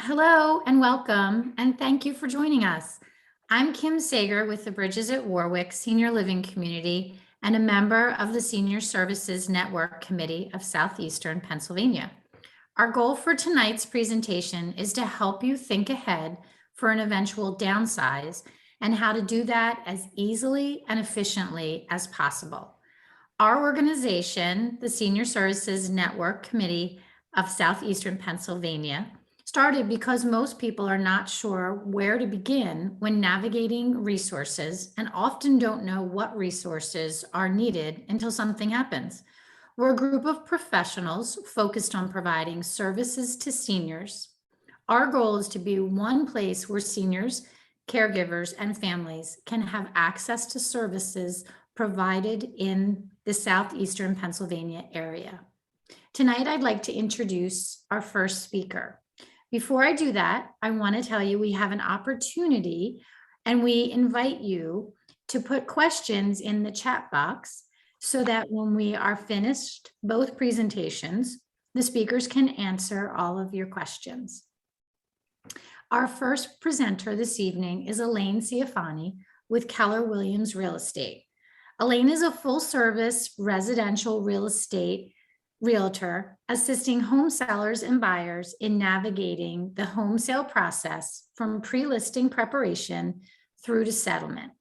Hello and welcome, and thank you for joining us. I'm Kim Sager with the Bridges at Warwick Senior Living Community and a member of the Senior Services Network Committee of Southeastern Pennsylvania. Our goal for tonight's presentation is to help you think ahead for an eventual downsize and how to do that as easily and efficiently as possible. Our organization, the Senior Services Network Committee of Southeastern Pennsylvania, started because most people are not sure where to begin when navigating resources and often don't know what resources are needed until something happens. We're a group of professionals focused on providing services to seniors. Our goal is to be one place where seniors, caregivers, and families can have access to services provided in the Southeastern Pennsylvania area. Tonight, I'd like to introduce our first speaker. Before I do that, I want to tell you we have an opportunity and we invite you to put questions in the chat box so that when we are finished both presentations, the speakers can answer all of your questions. Our first presenter this evening is Elzine Ciofani with Keller Williams Real Estate. Elzine is a full-service residential real estate realtor assisting home sellers and buyers in navigating the home sale process from pre-listing preparation through to settlement.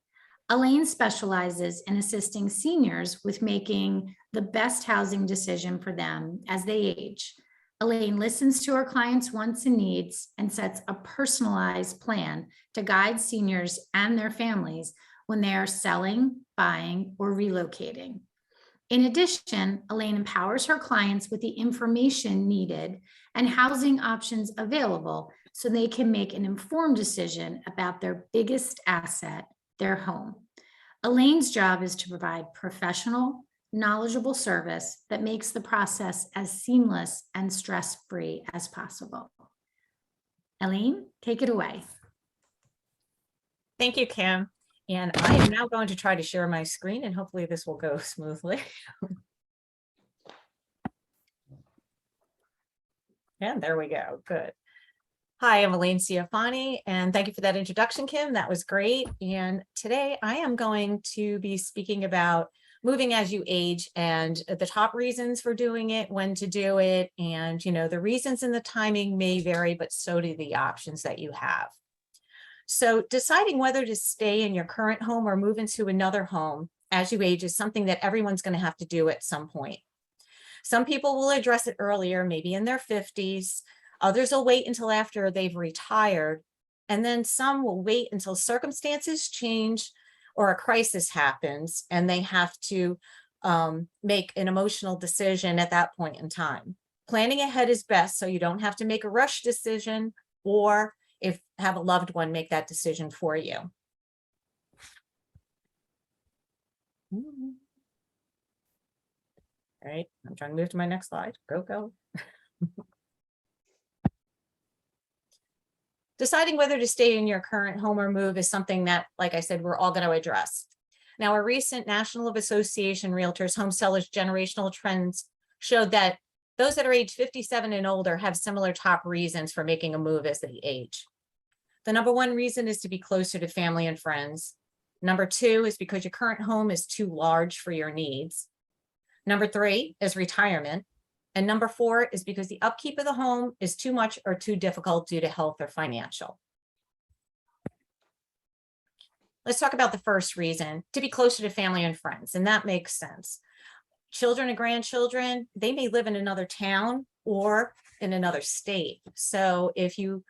Elzine specializes in assisting seniors with making the best housing decision for them as they age. Elzine listens to her clients' wants and needs and sets a personalized plan to guide seniors and their families when they are selling, buying, or relocating. In addition, Elzine empowers her clients with the information needed and housing options available so they can make an informed decision about their biggest asset, their home. Elzine's job is to provide professional, knowledgeable service that makes the process as seamless and stress-free as possible. Elzine, take it away. Thank you, Kim. And I am now going to try to share my screen and hopefully this will go smoothly. And there we go. Good. Hi, I'm Elzine Ciofani, and thank you for that introduction, Kim. That was great. And today I am going to be speaking about moving as you age and the top reasons for doing it, when to do it. And, the reasons and the timing may vary, but so do the options that you have. So deciding whether to stay in your current home or move into another home as you age is something that everyone's going to have to do at some point. Some people will address it earlier, maybe in their 50s. Others will wait until after they've retired. And then some will wait until circumstances change or a crisis happens and they have to make an emotional decision at that point in time. Planning ahead is best so you don't have to make a rush decision or if have a loved one make that decision for you. All right, I'm trying to move to my next slide. Go. Deciding whether to stay in your current home or move is something that, like I said, we're all going to address. Now, a recent National Association Realtors Home Sellers Generational Trends showed that those that are age 57 and older have similar top reasons for making a move as they age. The number one reason is to be closer to family and friends. Number two is because your current home is too large for your needs. Number three is retirement. And number four is because the upkeep of the home is too much or too difficult due to health or financial. Let's talk about the first reason, to be closer to family and friends, and that makes sense. Children and grandchildren, they may live in another town or in another state. So if you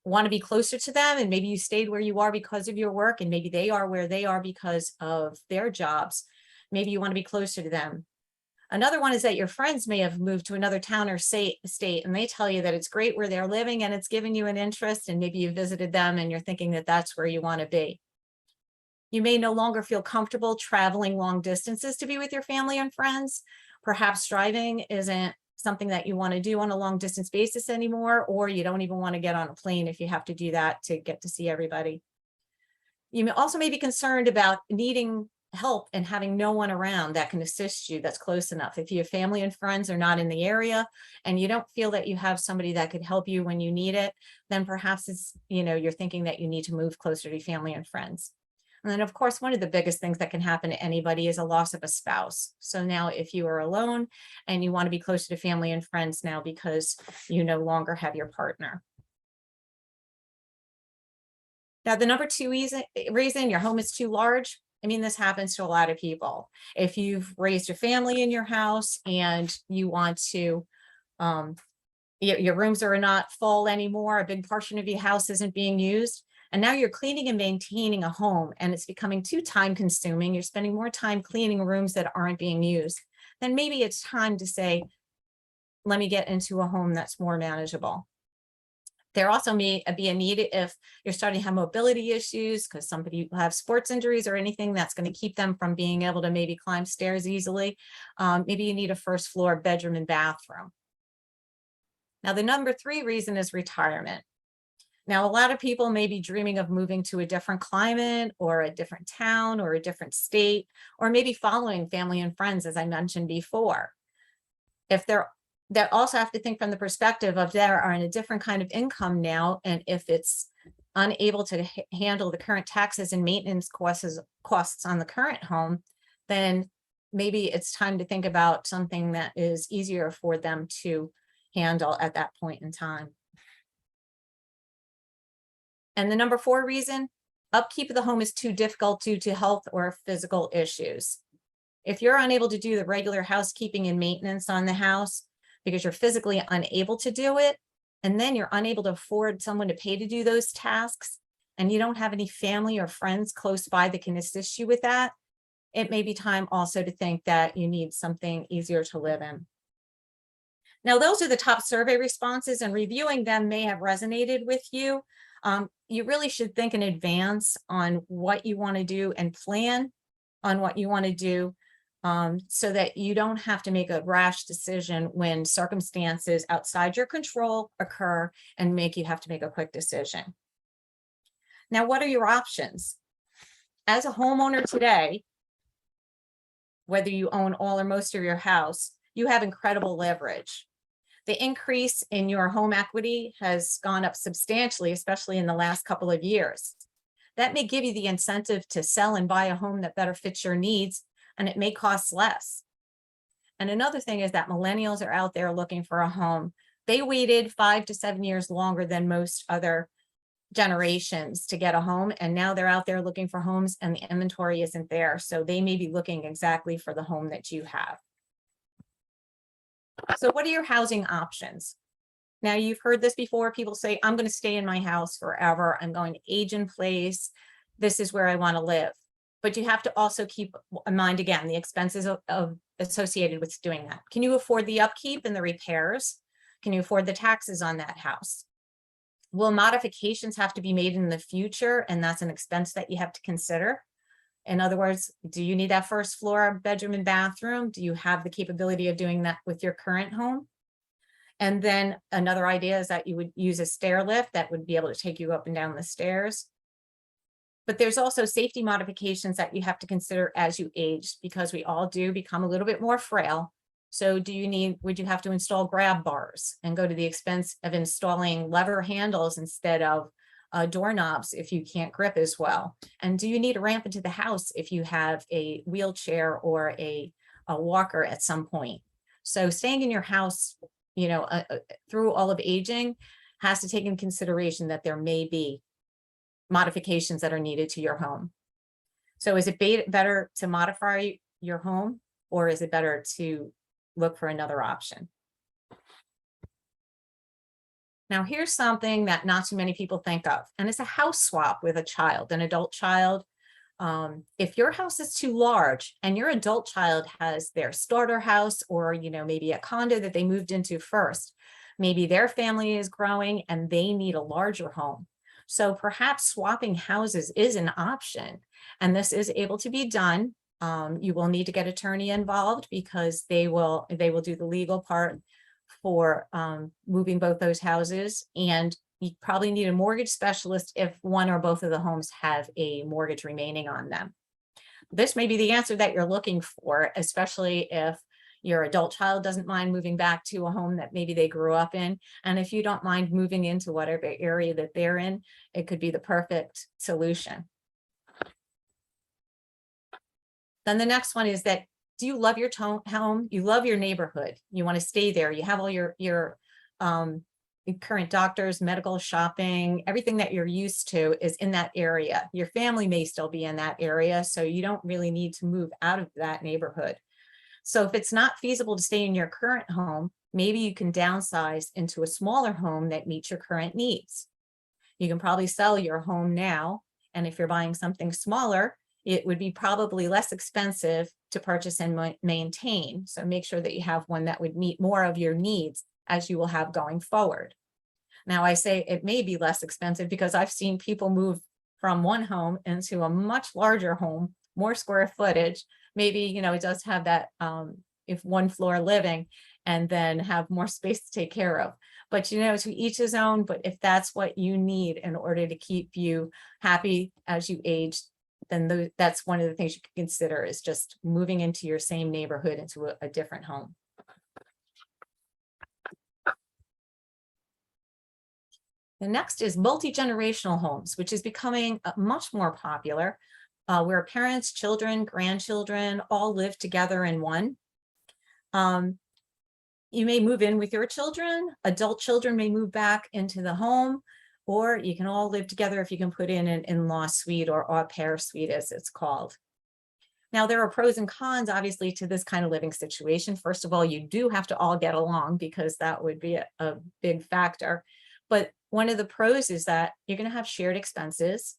want to be closer to them and maybe you stayed where you are because of your work and maybe they are where they are because of their jobs, maybe you want to be closer to them. Another one is that your friends may have moved to another town or state and they tell you that it's great where they're living and it's giving you an interest and maybe you visited them and you're thinking that that's where you want to be. You may no longer feel comfortable traveling long distances to be with your family and friends. Perhaps driving isn't something that you want to do on a long distance basis anymore, or you don't even want to get on a plane if you have to do that to get to see everybody. You may also be concerned about needing help and having no one around that can assist you that's close enough. If your family and friends are not in the area and you don't feel that you have somebody that could help you when you need it, then perhaps it's, you're thinking that you need to move closer to family and friends. And then, of course, one of the biggest things that can happen to anybody is a loss of a spouse. So now if you are alone and you want to be closer to family and friends now because you no longer have your partner. Now, the number two reason your home is too large, this happens to a lot of people. If you've raised your family in your house and you want to, your rooms are not full anymore, a big portion of your house isn't being used, and now you're cleaning and maintaining a home and it's becoming too time consuming, you're spending more time cleaning rooms that aren't being used, then maybe it's time to say, let me get into a home that's more manageable. There also may be a need if you're starting to have mobility issues because somebody will have sports injuries or anything that's going to keep them from being able to maybe climb stairs easily. Maybe you need a first floor bedroom and bathroom. Now, the number three reason is retirement. Now, a lot of people may be dreaming of moving to a different climate or a different town or a different state, or maybe following family and friends, as I mentioned before. If they also have to think from the perspective of they are in a different kind of income now, and if it's unable to handle the current taxes and maintenance costs on the current home, then maybe it's time to think about something that is easier for them to handle at that point in time. And the number four reason, upkeep of the home is too difficult due to health or physical issues. If you're unable to do the regular housekeeping and maintenance on the house, because you're physically unable to do it, and then you're unable to afford someone to pay to do those tasks, and you don't have any family or friends close by that can assist you with that, it may be time also to think that you need something easier to live in. Now, those are the top survey responses, and reviewing them may have resonated with you. You really should think in advance on what you want to do and plan on what you want to do, so that you don't have to make a rash decision when circumstances outside your control occur and make you have to make a quick decision. Now, what are your options? As a homeowner today, whether you own all or most of your house, you have incredible leverage. The increase in your home equity has gone up substantially, especially in the last couple of years. That may give you the incentive to sell and buy a home that better fits your needs, and it may cost less. And another thing is that millennials are out there looking for a home. They waited 5 to 7 years longer than most other generations to get a home, and now they're out there looking for homes and the inventory isn't there. So they may be looking exactly for the home that you have. So what are your housing options? Now, you've heard this before. People say, I'm going to stay in my house forever. I'm going to age in place. This is where I want to live. But you have to also keep in mind, again, the expenses associated with doing that. Can you afford the upkeep and the repairs? Can you afford the taxes on that house? Will modifications have to be made in the future? And that's an expense that you have to consider. In other words, do you need that first floor bedroom and bathroom? Do you have the capability of doing that with your current home? And then another idea is that you would use a stair lift that would be able to take you up and down the stairs. But there's also safety modifications that you have to consider as you age, because we all do become a little bit more frail. So would you have to install grab bars and go to the expense of installing lever handles instead of doorknobs if you can't grip as well? And do you need a ramp into the house if you have a wheelchair or a walker at some point? So staying in your house, through all of aging has to take in consideration that there may be modifications that are needed to your home. So is it better to modify your home, or is it better to look for another option? Now, here's something that not too many people think of, and it's a house swap with a child, an adult child. If your house is too large and your adult child has their starter house, or maybe a condo that they moved into first, maybe their family is growing and they need a larger home. So perhaps swapping houses is an option, and this is able to be done. You will need to get an attorney involved because they will do the legal part for moving both those houses, and you probably need a mortgage specialist if one or both of the homes have a mortgage remaining on them. this may be the answer that you're looking for, especially if your adult child doesn't mind moving back to a home that maybe they grew up in. And if you don't mind moving into whatever area that they're in, it could be the perfect solution. Then the next one is that, do you love your home? You love your neighborhood. You want to stay there. You have all your current doctors, medical, shopping, everything that you're used to is in that area. Your family may still be in that area, so you don't really need to move out of that neighborhood. So if it's not feasible to stay in your current home, maybe you can downsize into a smaller home that meets your current needs. You can probably sell your home now, and if you're buying something smaller, it would be probably less expensive to purchase and maintain. So make sure that you have one that would meet more of your needs as you will have going forward. Now, I say it may be less expensive because I've seen people move from one home into a much larger home, more square footage. Maybe, it does have that if one floor living, and then have more space to take care of. But, to each his own. But if that's what you need in order to keep you happy as you age, then that's one of the things you can consider, is just moving into your same neighborhood into a different home. The next is multi-generational homes, which is becoming much more popular, where parents, children, grandchildren all live together in one. You may move in with your children, adult children may move back into the home, or you can all live together if you can put in an in-law suite, or au pair suite as it's called. Now, there are pros and cons, obviously, to this kind of living situation. First of all, you do have to all get along, because that would be a big factor. But one of the pros is that you're going to have shared expenses,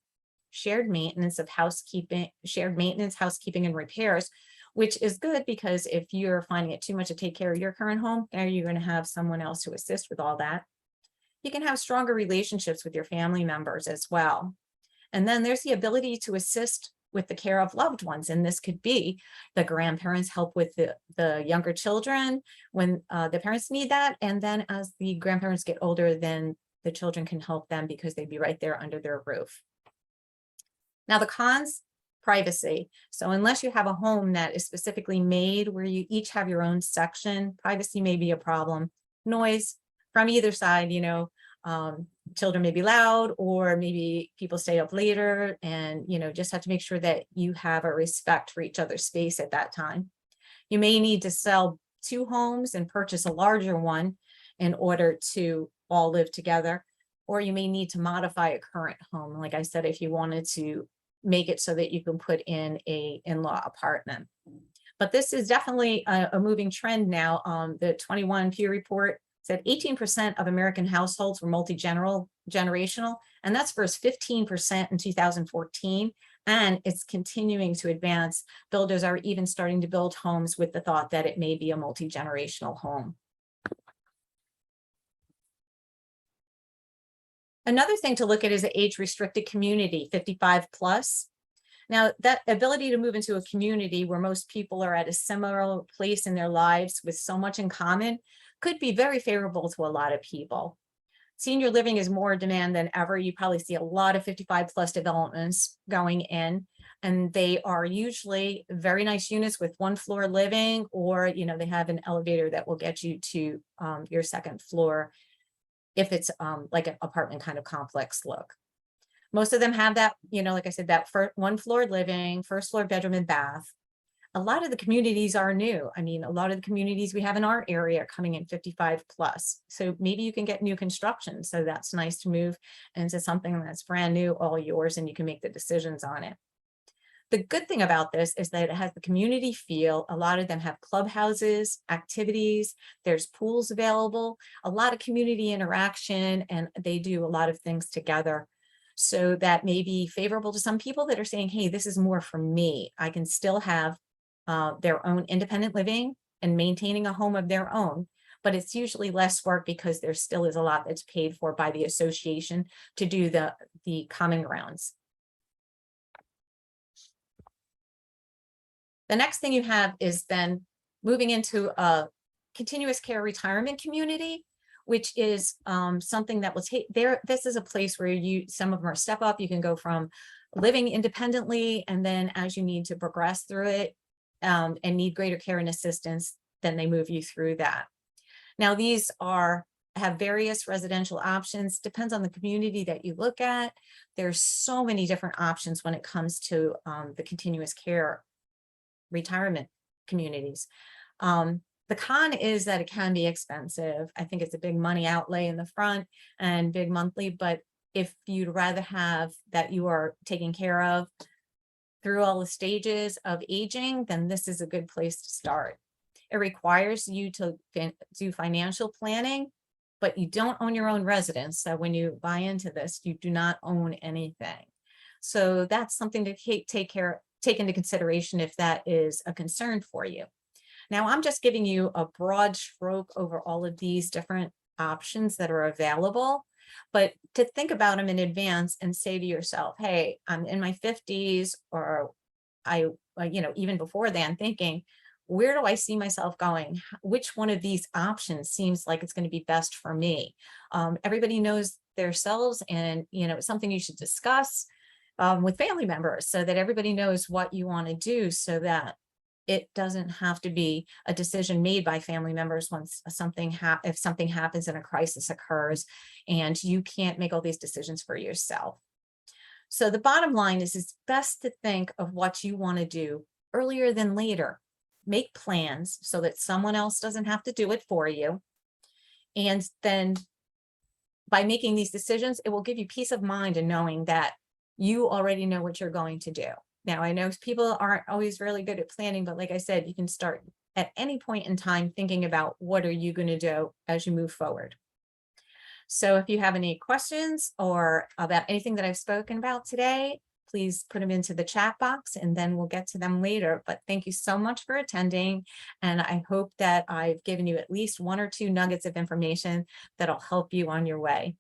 shared maintenance of housekeeping, shared maintenance, housekeeping, and repairs, which is good, because if you're finding it too much to take care of your current home, there you're going to have someone else to assist with all that. You can have stronger relationships with your family members as well. And then there's the ability to assist with the care of loved ones. And this could be the grandparents help with the younger children when the parents need that. And then as the grandparents get older, then the children can help them because they'd be right there under their roof. Now, the cons: privacy. So unless you have a home that is specifically made where you each have your own section, privacy may be a problem. Noise from either side, children may be loud, or maybe people stay up later, and just have to make sure that you have a respect for each other's space at that time. You may need to sell 2 homes and purchase a larger one in order to all live together, or you may need to modify a current home, like I said, if you wanted to make it so that you can put in a in-law apartment. But this is definitely a moving trend now. The 21 Pew report said 18% of American households were multi-generational, and that's versus 15% in 2014. And it's continuing to advance. Builders are even starting to build homes with the thought that it may be a multi-generational home. Another thing to look at is the age-restricted community, 55 plus. Now, that ability to move into a community where most people are at a similar place in their lives with so much in common could be very favorable to a lot of people. Senior living is more in demand than ever. You probably see a lot of 55 plus developments going in, and they are usually very nice units with 1 floor living, or they have an elevator that will get you to your 2nd floor if it's like an apartment kind of complex look. Most of them have that, like I said, that 1 floor living, 1st floor bedroom and bath. A lot of the communities are new. I mean, a lot of the communities we have in our area are coming in 55 plus. So maybe you can get new construction. So that's nice to move into something that's brand new, all yours, and you can make the decisions on it. The good thing about this is that it has the community feel. A lot of them have clubhouses, activities, there's pools available, a lot of community interaction, and they do a lot of things together. So that may be favorable to some people that are saying, hey, this is more for me. I can still have their own independent living and maintaining a home of their own, but it's usually less work because there still is a lot that's paid for by the association to do the common grounds. The next thing you have is then moving into a continuous care retirement community, which is something that will take there. This is a place where some of them are step up. You can go from living independently, and then as you need to progress through it and need greater care and assistance, then they move you through that. Now, these have various residential options, depends on the community that you look at. There's so many different options when it comes to the continuous care retirement communities. The con is that it can be expensive. I think it's a big money outlay in the front and big monthly, but if you'd rather have that you are taken care of through all the stages of aging, then this is a good place to start. It requires you to do financial planning, but you don't own your own residence. So when you buy into this, you do not own anything. So that's something to take into consideration if that is a concern for you. Now, I'm just giving you a broad stroke over all of these different options that are available, but to think about them in advance and say to yourself, hey, I'm in my 50s, or even before then, thinking, where do I see myself going? Which one of these options seems like it's going to be best for me? Everybody knows themselves, and it's something you should discuss with family members so that everybody knows what you want to do, so that it doesn't have to be a decision made by family members once if something happens and a crisis occurs and you can't make all these decisions for yourself. So the bottom line is it's best to think of what you want to do earlier than later. Make plans so that someone else doesn't have to do it for you. And then by making these decisions, it will give you peace of mind in knowing that you already know what you're going to do. Now, I know people aren't always really good at planning, but like I said, you can start at any point in time thinking about what are you going to do as you move forward. So if you have any questions or about anything that I've spoken about today, please put them into the chat box and then we'll get to them later. But thank you so much for attending. And I hope that I've given you at least 1 or 2 nuggets of information that'll help you on your way.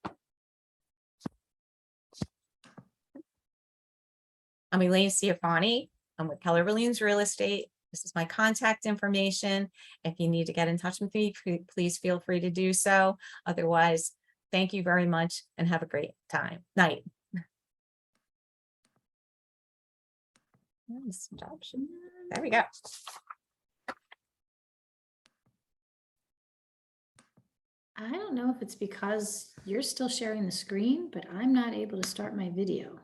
I'm Elaine Ciofani. I'm with Keller Real Estate. This is my contact information. If you need to get in touch with me, please feel free to do so. Otherwise, thank you very much and have a great night. There we go. I don't know if it's because you're still sharing the screen, but I'm not able to start my video.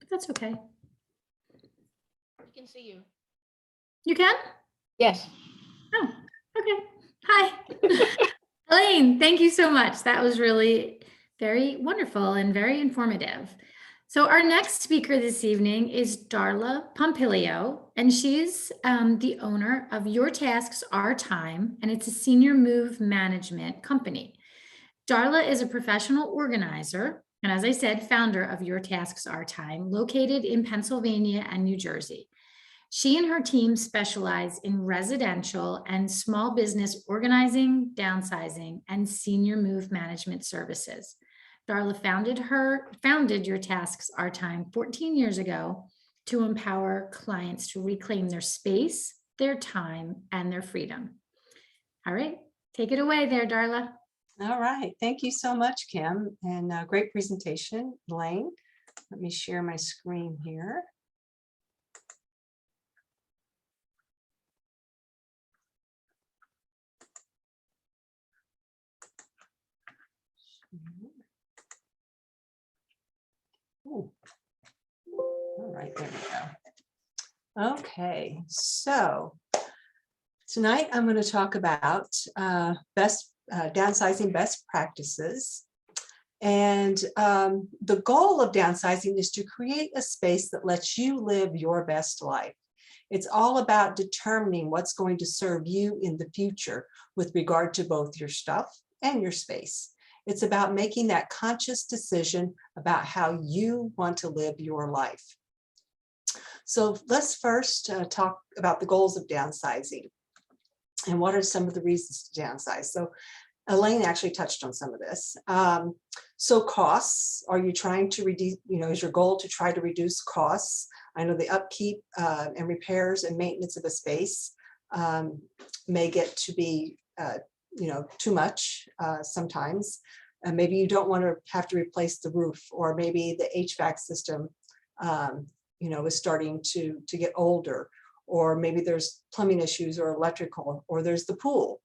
But that's okay. We can see you. You can? Yes. Oh, okay. Hi. Elaine, thank you so much. That was really very wonderful and very informative. So our next speaker this evening is Darla Pompilio, and she's the owner of Your Tasks Are Time, and it's a senior move management company. Darla is a professional organizer, and as I said, founder of Your Tasks Are Time, located in Pennsylvania and New Jersey. She and her team specialize in residential and small business organizing, downsizing, and senior move management services. Darla founded Your Tasks Are Time 14 years ago to empower clients to reclaim their space, their time, and their freedom. All right, take it away there, Darla. All right, thank you so much, Kim, and great presentation, Elaine. Let me share my screen here. Ooh. All right, there we go. Okay, so tonight I'm going to talk about downsizing best practices. And the goal of downsizing is to create a space that lets you live your best life. It's all about determining what's going to serve you in the future with regard to both your stuff and your space. It's about making that conscious decision about how you want to live your life. So let's first talk about the goals of downsizing and what are some of the reasons to downsize. So Elaine actually touched on some of this. So costs, are you trying to reduce, is your goal to try to reduce costs? I know the upkeep and repairs and maintenance of a space may get to be too much sometimes. And maybe you don't want to have to replace the roof, or maybe the HVAC system, is starting to get older, or maybe there's plumbing issues or electrical, or there's the pool,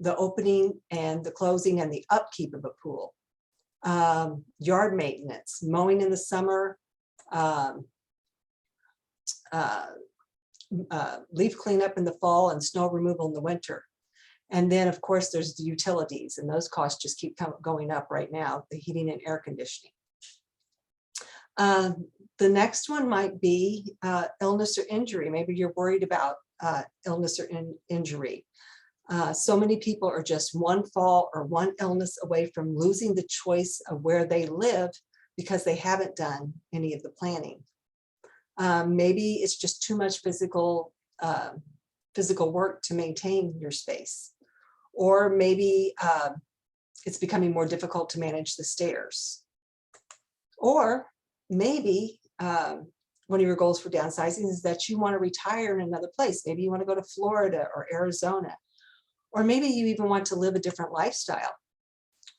the opening and the closing and the upkeep of a pool, yard maintenance, mowing in the summer, leaf cleanup in the fall, and snow removal in the winter. And then, of course, there's the utilities, and those costs just keep going up right now, the heating and air conditioning. The next one might be illness or injury. Maybe you're worried about illness or injury. So many people are just one fall or one illness away from losing the choice of where they live because they haven't done any of the planning. Maybe it's just too much physical work to maintain your space. Or maybe it's becoming more difficult to manage the stairs. Or maybe one of your goals for downsizing is that you want to retire in another place. Maybe you want to go to Florida or Arizona. Or maybe you even want to live a different lifestyle.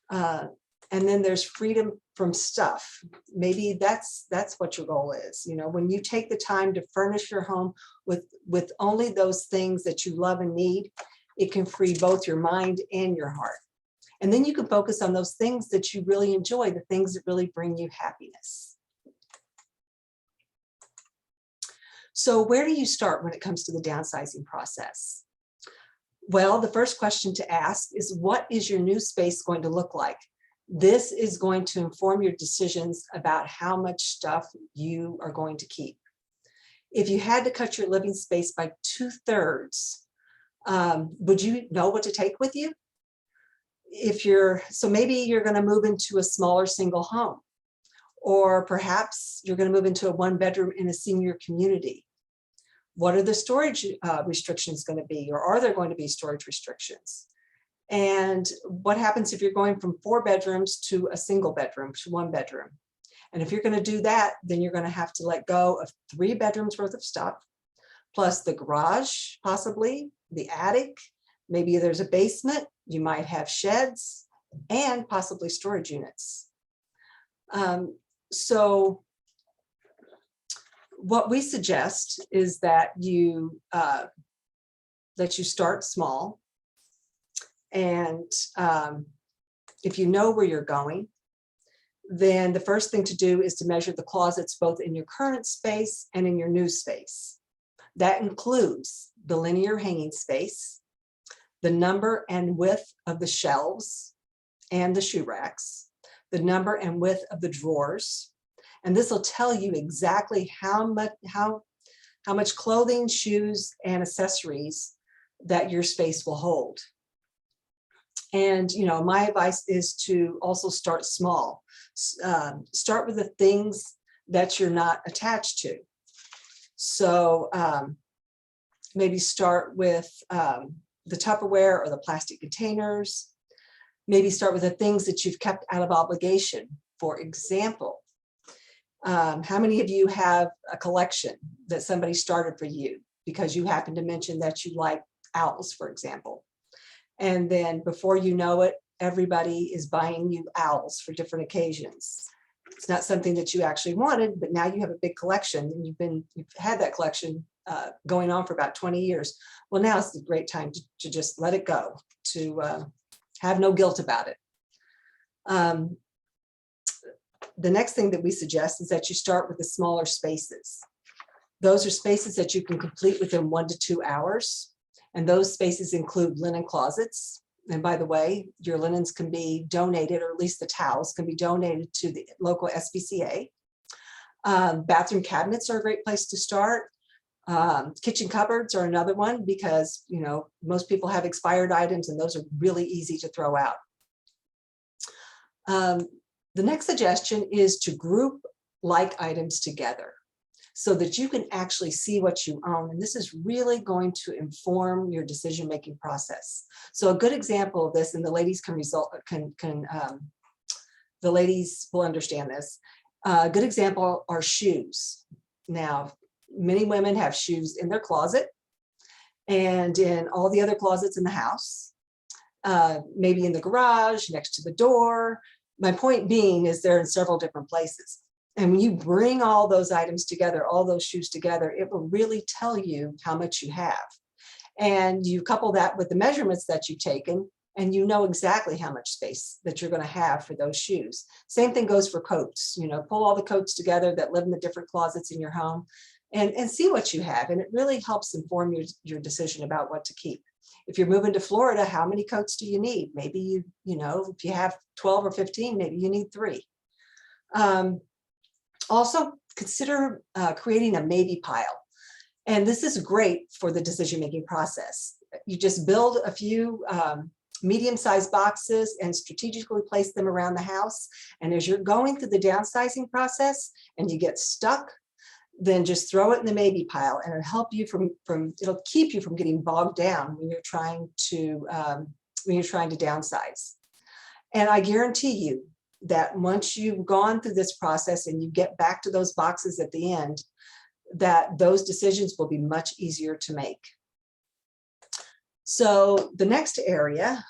And then there's freedom from stuff. Maybe that's what your goal is. When you take the time to furnish your home with only those things that you love and need, it can free both your mind and your heart. And then you can focus on those things that you really enjoy, the things that really bring you happiness. So where do you start when it comes to the downsizing process? Well, the first question to ask is, what is your new space going to look like? This is going to inform your decisions about how much stuff you are going to keep. If you had to cut your living space by 2/3, would you know what to take with you? So maybe you're going to move into a smaller single home, or perhaps you're going to move into a 1-bedroom in a senior community. What are the storage restrictions going to be, or are there going to be storage restrictions? And what happens if you're going from 4 bedrooms to a single bedroom, to 1 bedroom? And if you're going to do that, then you're going to have to let go of 3 bedrooms worth of stuff, plus the garage, possibly the attic. Maybe there's a basement. You might have sheds and possibly storage units. So what we suggest is that you start small. And if you know where you're going, then the first thing to do is to measure the closets both in your current space and in your new space. That includes the linear hanging space, the number and width of the shelves and the shoe racks, the number and width of the drawers. And this will tell you exactly how much clothing, shoes, and accessories that your space will hold. And, my advice is to also start small. Start with the things that you're not attached to. So maybe start with the Tupperware or the plastic containers. Maybe start with the things that you've kept out of obligation. For example, how many of you have a collection that somebody started for you because you happen to mention that you like owls, for example? And then before you know it, everybody is buying you owls for different occasions. It's not something that you actually wanted, but now you have a big collection, and you've had that collection going on for about 20 years. Well, now is the great time to just let it go, to have no guilt about it. The next thing that we suggest is that you start with the smaller spaces. Those are spaces that you can complete within 1 to 2 hours. And those spaces include linen closets. And by the way, your linens can be donated, or at least the towels can be donated to the local SPCA. Bathroom cabinets are a great place to start. Kitchen cupboards are another one, because most people have expired items, and those are really easy to throw out. The next suggestion is to group like items together so that you can actually see what you own. And this is really going to inform your decision-making process. So a good example of this, and the ladies the ladies will understand this. A good example are shoes. Now, many women have shoes in their closet and in all the other closets in the house. maybe in the garage, next to the door. My point being is they're in several different places. And when you bring all those items together, all those shoes together, it will really tell you how much you have. And you couple that with the measurements that you've taken, and you know exactly how much space that you're going to have for those shoes. Same thing goes for coats. You know, pull all the coats together that live in the different closets in your home and see what you have. And it really helps inform your decision about what to keep. If you're moving to Florida, how many coats do you need? Maybe you know, if you have 12 or 15, maybe you need 3. Also consider creating a maybe pile. And this is great for the decision-making process. You just build a few medium-sized boxes and strategically place them around the house. And as you're going through the downsizing process and you get stuck, then just throw it in the maybe pile, and it'll help you it'll keep you from getting bogged down when you're trying to downsize. And I guarantee you that once you've gone through this process and you get back to those boxes at the end, that those decisions will be much easier to make. So the next area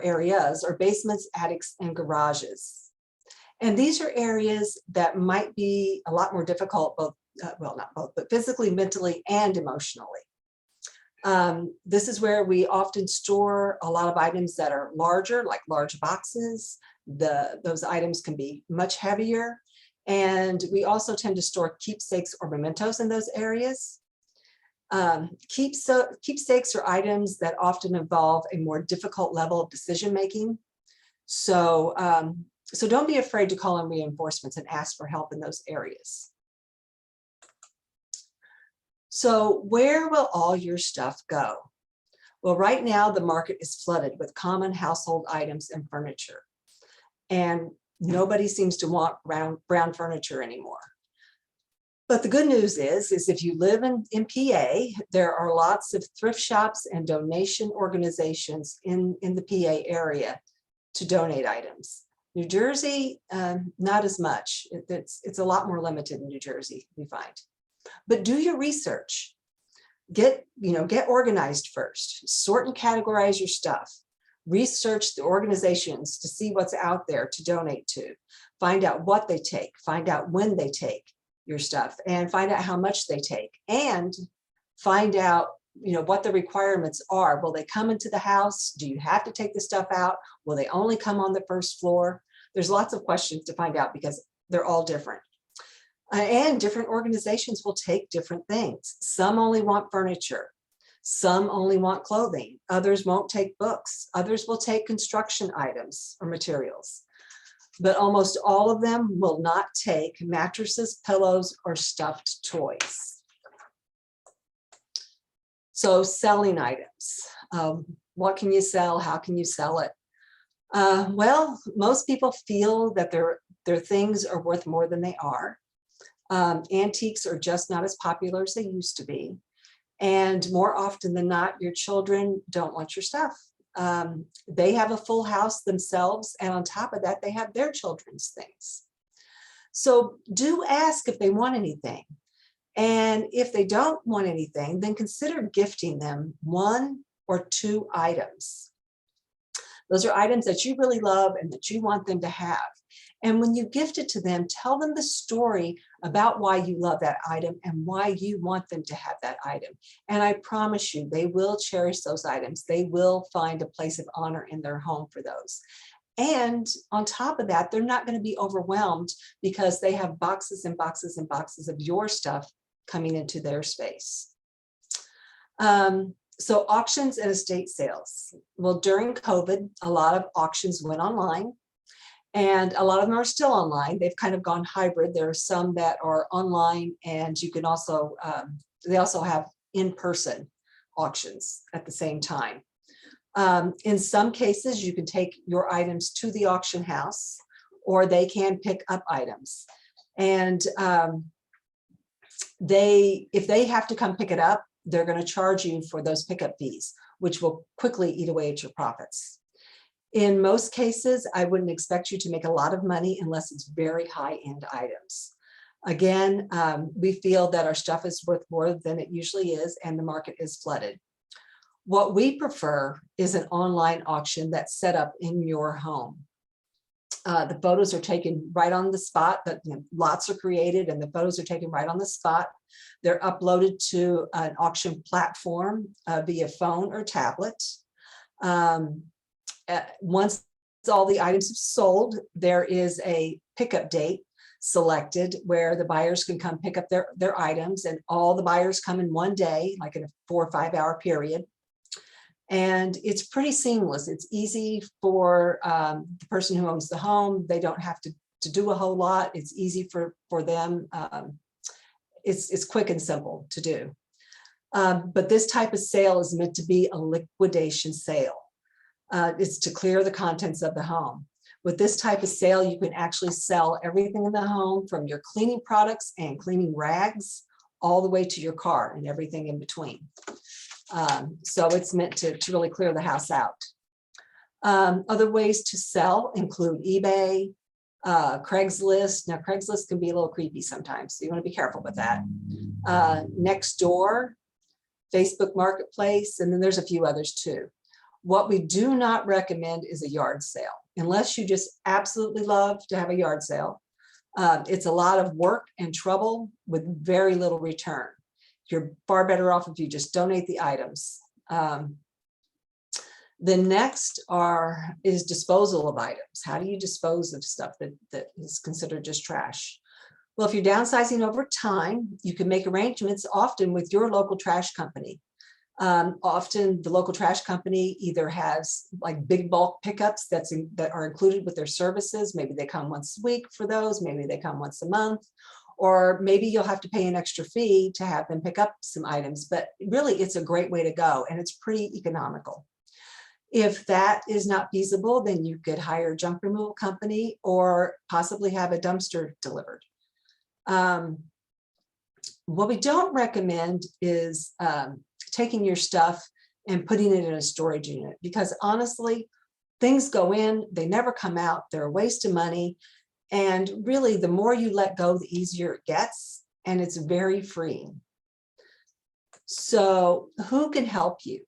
areas are basements, attics, and garages. And these are areas that might be a lot more difficult, both, well, not both, but physically, mentally, and emotionally. This is where we often store a lot of items that are larger, like large boxes. Those items can be much heavier. And we also tend to store keepsakes or mementos in those areas. Keepsakes are items that often involve a more difficult level of decision making. So don't be afraid to call in reinforcements and ask for help in those areas. So where will all your stuff go? Well, right now the market is flooded with common household items and furniture. And nobody seems to want brown furniture anymore. But the good news is if you live in PA, there are lots of thrift shops and donation organizations in the PA area to donate items. New Jersey, not as much. It's a lot more limited in New Jersey, we find. But do your research. Get organized first. Sort and categorize your stuff. Research the organizations to see what's out there to donate to. Find out what they take. Find out when they take your stuff, and find out how much they take, and find out what the requirements are. Will they come into the house? Do you have to take the stuff out? Will they only come on the first floor? There's lots of questions to find out because they're all different. And different organizations will take different things. Some only want furniture. Some only want clothing. Others won't take books. Others will take construction items or materials. But almost all of them will not take mattresses, pillows, or stuffed toys. So selling items. What can you sell? How can you sell it? Well, most people feel that their things are worth more than they are. Antiques are just not as popular as they used to be. And more often than not, your children don't want your stuff. They have a full house themselves, and on top of that, they have their children's things. So do ask if they want anything. And if they don't want anything, then consider gifting them 1 or 2 items. Those are items that you really love and that you want them to have. And when you gift it to them, tell them the story about why you love that item and why you want them to have that item. And I promise you, they will cherish those items. They will find a place of honor in their home for those. And on top of that, they're not going to be overwhelmed because they have boxes and boxes and boxes of your stuff coming into their space. So auctions and estate sales. Well, during COVID, a lot of auctions went online. And a lot of them are still online. They've kind of gone hybrid. There are some that are online, and you can also, they also have in-person auctions at the same time. In some cases, you can take your items to the auction house, or they can pick up items. And if they have to come pick it up, they're going to charge you for those pickup fees, which will quickly eat away at your profits. In most cases, I wouldn't expect you to make a lot of money unless it's very high-end items. Again, we feel that our stuff is worth more than it usually is, and the market is flooded. What we prefer is an online auction that's set up in your home. The photos are taken right on the spot, but lots are created and the photos are taken right on the spot. They're uploaded to an auction platform via phone or tablet. Once all the items have sold, there is a pickup date selected where the buyers can come pick up their items, and all the buyers come in one day, like in a 4 or 5 hour period. And it's pretty seamless. It's easy for the person who owns the home. They don't have to do a whole lot. It's easy for them. It's quick and simple to do. But this type of sale is meant to be a liquidation sale. It's to clear the contents of the home. With this type of sale, you can actually sell everything in the home, from your cleaning products and cleaning rags all the way to your car and everything in between. So it's meant to really clear the house out. Other ways to sell include eBay, Craigslist. Now, Craigslist can be a little creepy sometimes, so you want to be careful with that. Nextdoor, Facebook Marketplace, and then there's a few others too. What we do not recommend is a yard sale, unless you just absolutely love to have a yard sale. It's a lot of work and trouble with very little return. You're far better off if you just donate the items. The next is disposal of items. How do you dispose of stuff that is considered just trash? Well, if you're downsizing over time, you can make arrangements often with your local trash company. Often the local trash company either has like big bulk pickups that are included with their services. Maybe they come once a week for those, maybe they come once a month, or maybe you'll have to pay an extra fee to have them pick up some items. But really, it's a great way to go, and it's pretty economical. If that is not feasible, then you could hire a junk removal company or possibly have a dumpster delivered. What we don't recommend is taking your stuff and putting it in a storage unit, because honestly, things go in, they never come out, they're a waste of money. And really, the more you let go, the easier it gets, and it's very freeing. So who can help you?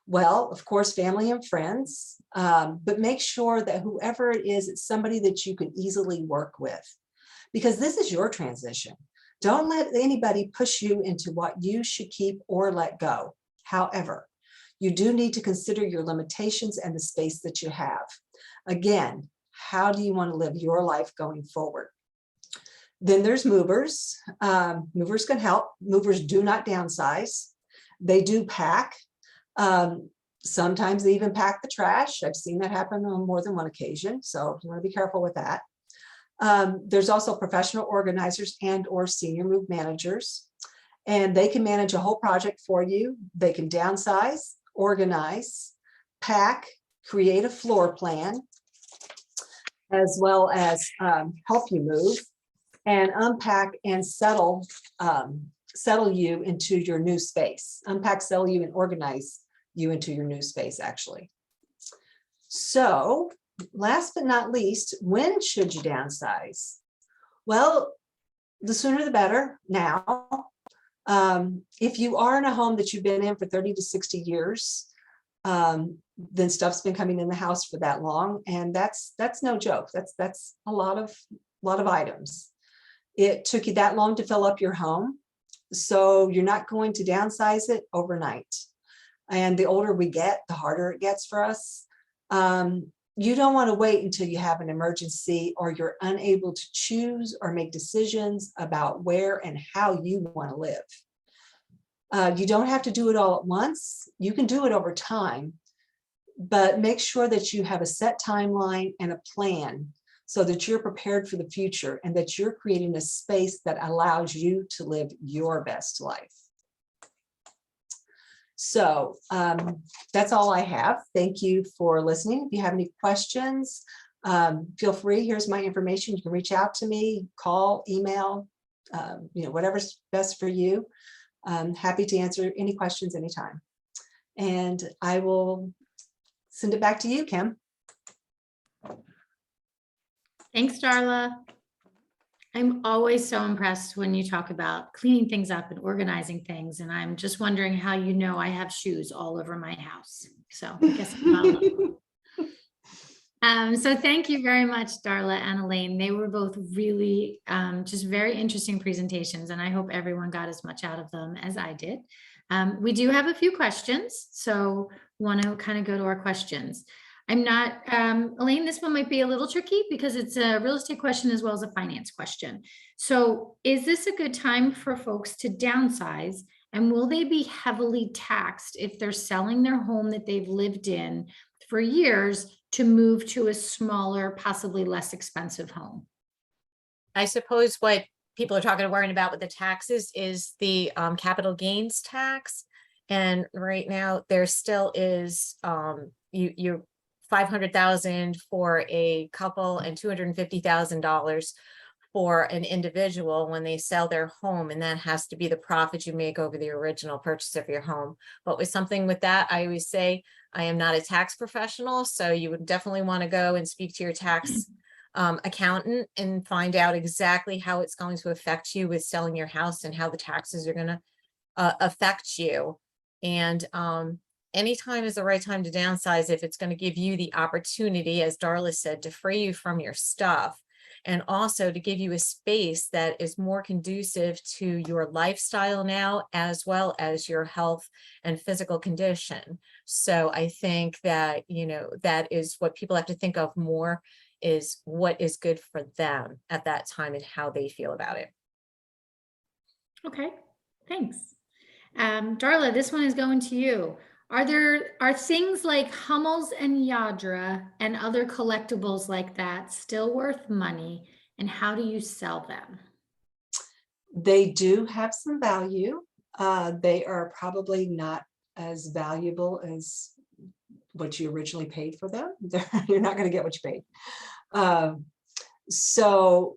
Well, of course, family and friends, but make sure that whoever it is, it's somebody that you can easily work with, because this is your transition. Don't let anybody push you into what you should keep or let go. However, you do need to consider your limitations and the space that you have. Again, how do you want to live your life going forward? Then there's movers. Movers can help. Movers do not downsize. They do pack. Sometimes they even pack the trash. I've seen that happen on more than one occasion, so you want to be careful with that. There's also professional organizers and or senior move managers, and they can manage a whole project for you. They can downsize, organize, pack, create a floor plan, as well as help you move and unpack and settle you into your new space. Unpack, settle you, and organize you into your new space, actually. So last but not least, when should you downsize? Well, the sooner the better now. If you are in a home that you've been in for 30 to 60 years, then stuff's been coming in the house for that long, and that's no joke. That's a lot of items. It took you that long to fill up your home, so you're not going to downsize it overnight. And the older we get, the harder it gets for us. You don't want to wait until you have an emergency or you're unable to choose or make decisions about where and how you want to live. You don't have to do it all at once. You can do it over time, but make sure that you have a set timeline and a plan so that you're prepared for the future and that you're creating a space that allows you to live your best life. So that's all I have. Thank you for listening. If you have any questions, feel free. Here's my information. You can reach out to me, call, email, whatever's best for you. I'm happy to answer any questions anytime. And I will send it back to you, Kim. Thanks, Darla. I'm always so impressed when you talk about cleaning things up and organizing things. And I'm just wondering how you know I have shoes all over my house. So I guess I'm not alone. So thank you very much, Darla and Elaine. They were both really just very interesting presentations, and I hope everyone got as much out of them as I did. We do have a few questions, so want to kind of go to our questions. I'm not, Elaine, this one might be a little tricky because it's a real estate question as well as a finance question. So is this a good time for folks to downsize, and will they be heavily taxed if they're selling their home that they've lived in for years to move to a smaller, possibly less expensive home? I suppose what people are talking and worrying about with the taxes is the capital gains tax. And right now there still is you 500,000 for a couple and $250,000 for an individual when they sell their home, and that has to be the profit you make over the original purchase of your home. But with something with that, I always say I am not a tax professional, so you would definitely want to go and speak to your tax accountant and find out exactly how it's going to affect you with selling your house and how the taxes are going to affect you. And anytime is the right time to downsize if it's going to give you the opportunity, as Darla said, to free you from your stuff, and also to give you a space that is more conducive to your lifestyle now, as well as your health and physical condition. So I think that, you know, that is what people have to think of more, is what is good for them at that time and how they feel about it. Okay, thanks. Darla, this one is going to you. Are things like Hummels and Yadra and other collectibles like that still worth money, and how do you sell them? They do have some value. They are probably not as valuable as what you originally paid for them. You're not going to get what you paid. So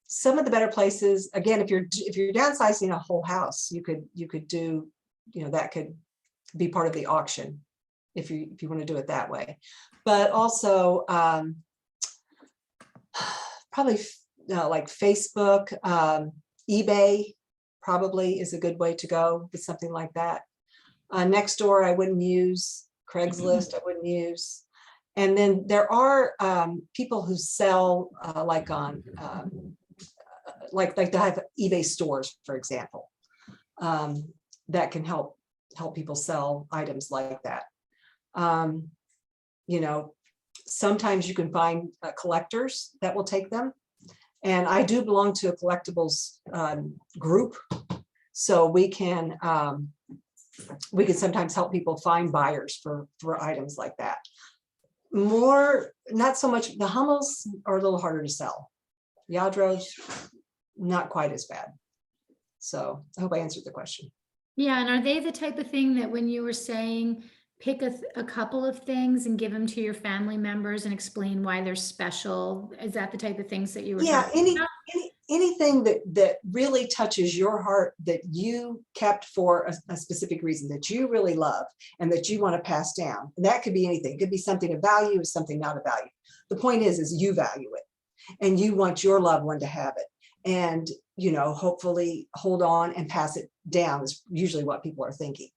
some of the better places, again, if you're downsizing a whole house, you could do, you know, that could be part of the auction if you want to do it that way. But also probably like Facebook, eBay probably is a good way to go with something like that. Next door, I wouldn't use. Craigslist, I wouldn't use. And then there are people who sell like on like to have eBay stores, for example, that can help people sell items like that. You know, sometimes you can find collectors that will take them. And I do belong to a collectibles group, so we can sometimes help people find buyers for items like that. Not so much. The Hummels are a little harder to sell. Yadros, not quite as bad. So I hope I answered the question. Yeah, and are they the type of thing that when you were saying pick a couple of things and give them to your family members and explain why they're special, is that the type of things that you were talking about? Anything that really touches your heart, that you kept for a specific reason, that you really love and that you want to pass down. And that could be anything. It could be something of value or something not of value. The point is you value it and you want your loved one to have it. And, you know, hopefully hold on and pass it down is usually what people are thinking.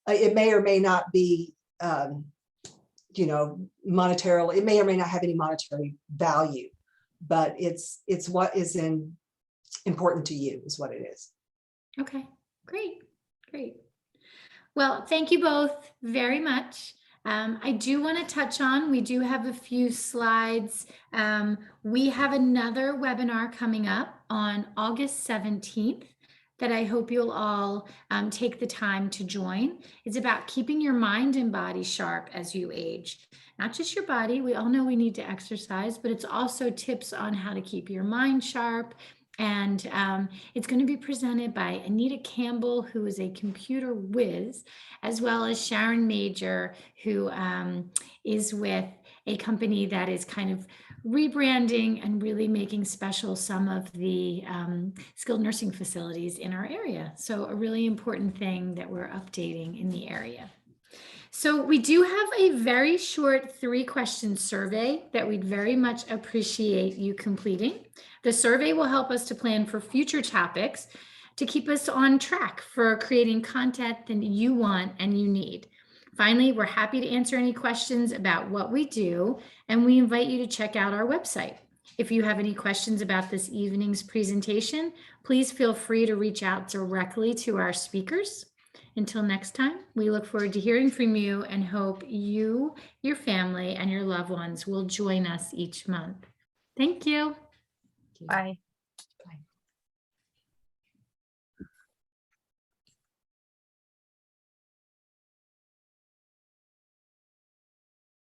It may or may not be, you know, monetarily, it may or may not have any monetary value, but it's what is important to you is what it is. Okay, great. Well, thank you both very much. I do want to touch on, we do have a few slides. We have another webinar coming up on August 17th that I hope you'll all take the time to join. It's about keeping your mind and body sharp as you age. Not just your body, we all know we need to exercise, but it's also tips on how to keep your mind sharp. And it's going to be presented by Anita Campbell, who is a computer whiz, as well as Sharon Major, who is with a company that is kind of rebranding and really making special some of the skilled nursing facilities in our area. So a really important thing that we're updating in the area. So we do have a very short 3-question survey that we'd very much appreciate you completing. The survey will help us to plan for future topics to keep us on track for creating content that you want and you need. Finally, we're happy to answer any questions about what we do, and we invite you to check out our website. If you have any questions about this evening's presentation, please feel free to reach out directly to our speakers. Until next time, we look forward to hearing from you and hope you, your family, and your loved ones will join us each month. Thank you. Bye.